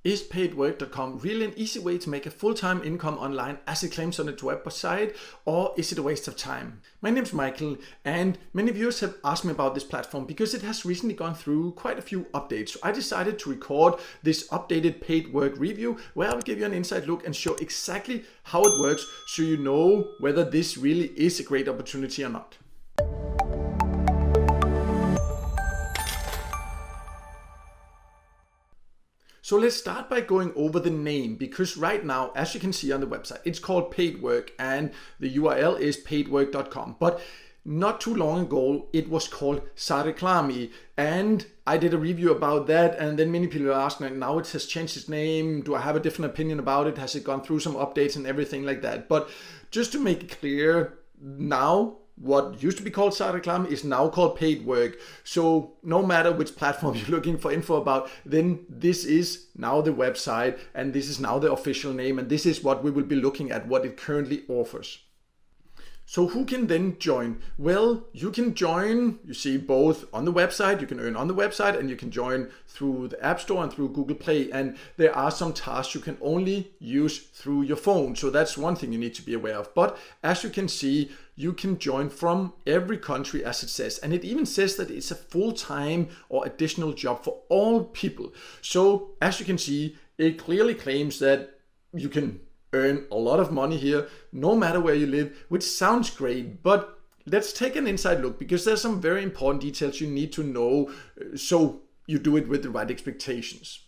Is paidwork.com really an easy way to make a full-time income online as it claims on its website, or is it a waste of time? My name is Michael, and many viewers have asked me about this platform because it has recently gone through quite a few updates. So I decided to record this updated paid work review where I will give you an inside look and show exactly how it works so you know whether this really is a great opportunity or not. So let's start by going over the name, because right now, as you can see on the website, it's called Paid Work and the URL is paidwork.com. But not too long ago, it was called Sareklami, and I did a review about that, and then many people are asking, now it has changed its name. Do I have a different opinion about it? Has it gone through some updates and everything like that? But just to make it clear, now what used to be called Sareklami is now called Paid Work. So no matter which platform you're looking for info about, then this is now the website and this is now the official name, and this is what we will be looking at, what it currently offers. So who can then join? Well, you can join, you see, both on the website, you can earn on the website, and you can join through the App Store and through Google Play. And there are some tasks you can only use through your phone. So that's one thing you need to be aware of. But as you can see, you can join from every country, as it says. And it even says that it's a full-time or additional job for all people. So as you can see, it clearly claims that you can earn a lot of money here, no matter where you live, which sounds great. But let's take an inside look, because there's some very important details you need to know so you do it with the right expectations.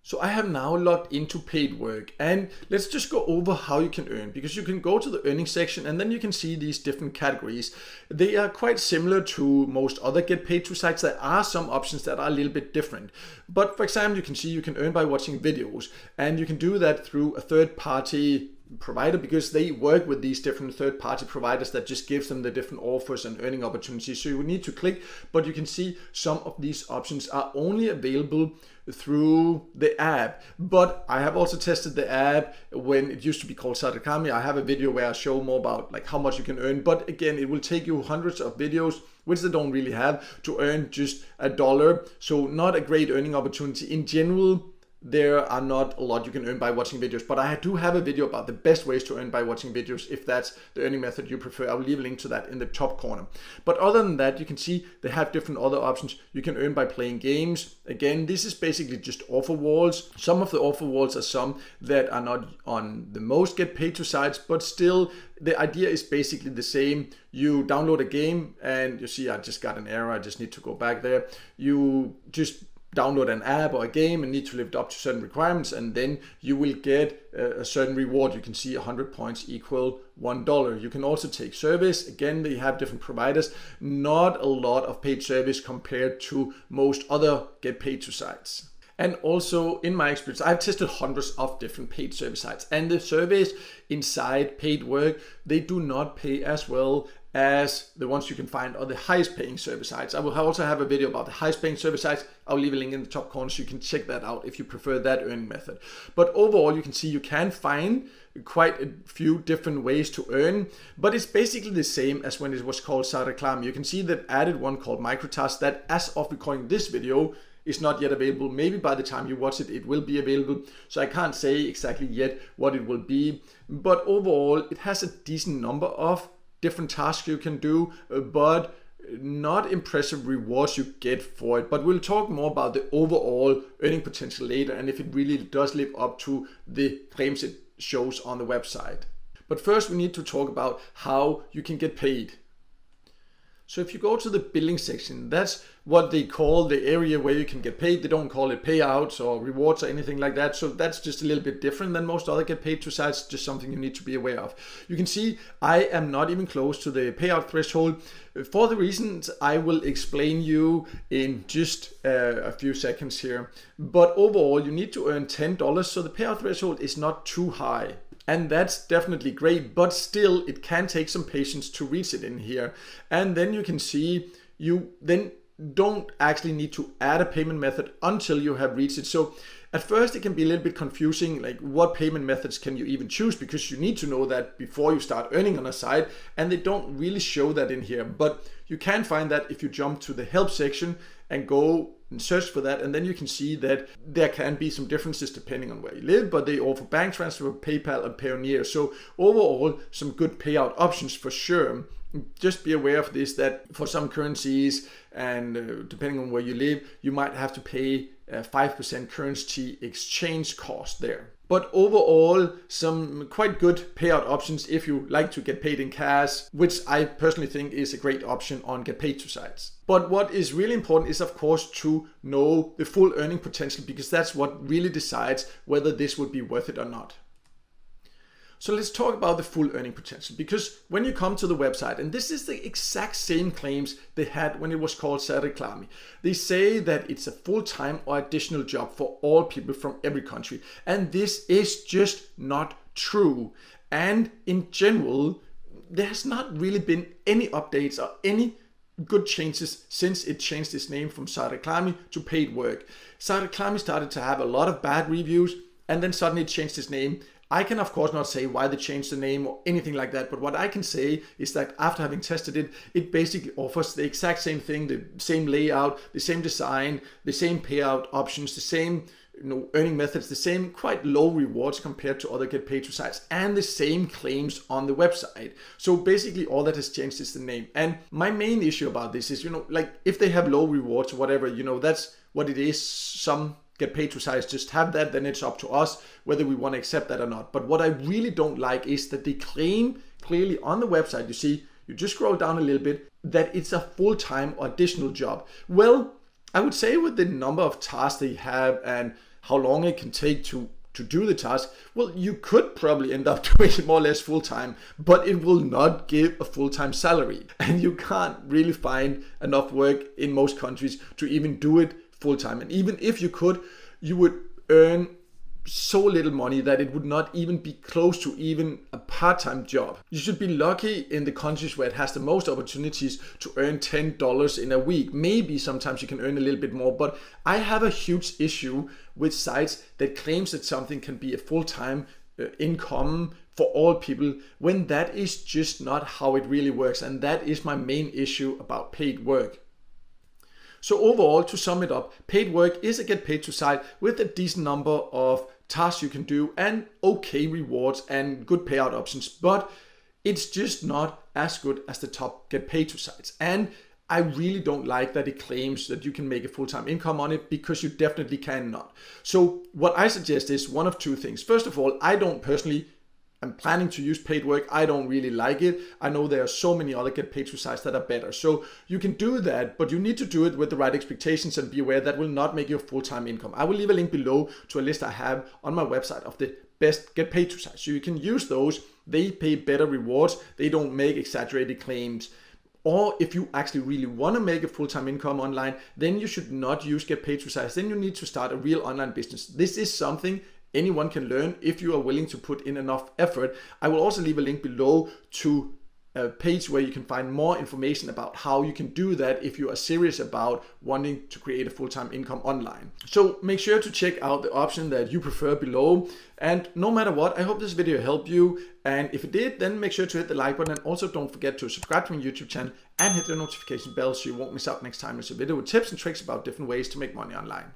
So I have now logged into Paid Work, and let's just go over how you can earn, because you can go to the earning section and then you can see these different categories. They are quite similar to most other get paid to sites. There are some options that are a little bit different. But for example, you can see you can earn by watching videos, and you can do that through a third-party provider, because they work with these different third-party providers that just gives them the different offers and earning opportunities. So you would need to click, but you can see some of these options are only available through the app. But I have also tested the app when it used to be called Sareklami. I have a video where I show more about like how much you can earn, but again, it will take you hundreds of videos, which they don't really have, to earn just $1. So not a great earning opportunity in general. There are not a lot you can earn by watching videos, but I do have a video about the best ways to earn by watching videos. If that's the earning method you prefer, I will leave a link to that in the top corner. But other than that, you can see they have different other options. You can earn by playing games. Again, this is basically just offer walls. Some of the offer walls are some that are not on the most get paid to sites, but still the idea is basically the same. You download a game and you see I just got an error. I just need to go back there. You just download an app or a game and need to live up to certain requirements, and then you will get a certain reward. You can see 100 points equal $1. You can also take service. Again, they have different providers. Not a lot of paid service compared to most other get paid to sites. And also, in my experience, I've tested hundreds of different paid service sites, and the surveys inside Paid Work, they do not pay as well as the ones you can find on the highest paying service sites. I will also have a video about the highest paying service sites. I'll leave a link in the top corner so you can check that out if you prefer that earning method. But overall, you can see you can find quite a few different ways to earn, but it's basically the same as when it was called Sareklami. You can see that added one called Microtask that, as of recording this video, is not yet available. Maybe by the time you watch it, it will be available. So I can't say exactly yet what it will be, but overall, it has a decent number of different tasks you can do, but not impressive rewards you get for it. But we'll talk more about the overall earning potential later, and if it really does live up to the claims it shows on the website. But first we need to talk about how you can get paid. So if you go to the billing section, that's what they call the area where you can get paid. They don't call it payouts or rewards or anything like that. So that's just a little bit different than most other get paid to sites, just something you need to be aware of. You can see I am not even close to the payout threshold for the reasons I will explain you in just a few seconds here. But overall, you need to earn $10, so the payout threshold is not too high. And that's definitely great, but still it can take some patience to reach it in here. And then you can see you then don't actually need to add a payment method until you have reached it. So at first it can be a little bit confusing, like what payment methods can you even choose, because you need to know that before you start earning on a site, and they don't really show that in here. But you can find that if you jump to the help section and go and search for that, and then you can see that there can be some differences depending on where you live, but they offer bank transfer, PayPal, and Payoneer. So overall, some good payout options for sure. Just be aware of this, that for some currencies and depending on where you live, you might have to pay 5% currency exchange cost there. But overall, some quite good payout options if you like to get paid in cash, which I personally think is a great option on Get Paid To sites. But what is really important is, of course, to know the full earning potential, because that's what really decides whether this would be worth it or not. So let's talk about the full earning potential, because when you come to the website, and this is the exact same claims they had when it was called Sareklami, they say that it's a full-time or additional job for all people from every country. And this is just not true. And in general, there has not really been any updates or any good changes since it changed its name from Sareklami to Paid Work. Sareklami started to have a lot of bad reviews, and then suddenly it changed its name. I can of course not say why they changed the name or anything like that, but what I can say is that after having tested it, it basically offers the exact same thing, the same layout, the same design, the same payout options, the same earning methods, the same quite low rewards compared to other Get Paid To sites, and the same claims on the website. So basically all that has changed is the name. And my main issue about this is, like if they have low rewards or whatever, that's what it is. Some Get Paid To sites just have that, then it's up to us whether we want to accept that or not. But what I really don't like is that they claim clearly on the website, you see, you just scroll down a little bit, that it's a full-time or additional job. Well, I would say with the number of tasks they have and how long it can take to do the task, well, you could probably end up doing it more or less full-time, but it will not give a full-time salary. And you can't really find enough work in most countries to even do it full-time. And even if you could, you would earn so little money that it would not even be close to even a part-time job. You should be lucky in the countries where it has the most opportunities to earn $10 in a week. Maybe sometimes you can earn a little bit more, but I have a huge issue with sites that claims that something can be a full-time income for all people, when that is just not how it really works. And that is my main issue about Paid Work. So overall, to sum it up, Paid Work is a Get Paid To site with a decent number of tasks you can do and okay rewards and good payout options, but it's just not as good as the top Get Paid To sites. And I really don't like that it claims that you can make a full-time income on it, because you definitely cannot. So what I suggest is one of two things. First of all, I don't personally I'm planning to use Paid Work. I don't really like it. I know there are so many other Get Paid To sites that are better. So you can do that, but you need to do it with the right expectations and be aware that will not make you a full-time income. I will leave a link below to a list I have on my website of the best Get Paid To sites. So you can use those. They pay better rewards. They don't make exaggerated claims. Or if you actually really want to make a full-time income online, then you should not use Get Paid To sites. Then you need to start a real online business. This is something anyone can learn if you are willing to put in enough effort. I will also leave a link below to a page where you can find more information about how you can do that if you are serious about wanting to create a full-time income online. So make sure to check out the option that you prefer below. And no matter what, I hope this video helped you. And if it did, then make sure to hit the like button. And also don't forget to subscribe to my YouTube channel and hit the notification bell so you won't miss out next time there's a video with tips and tricks about different ways to make money online.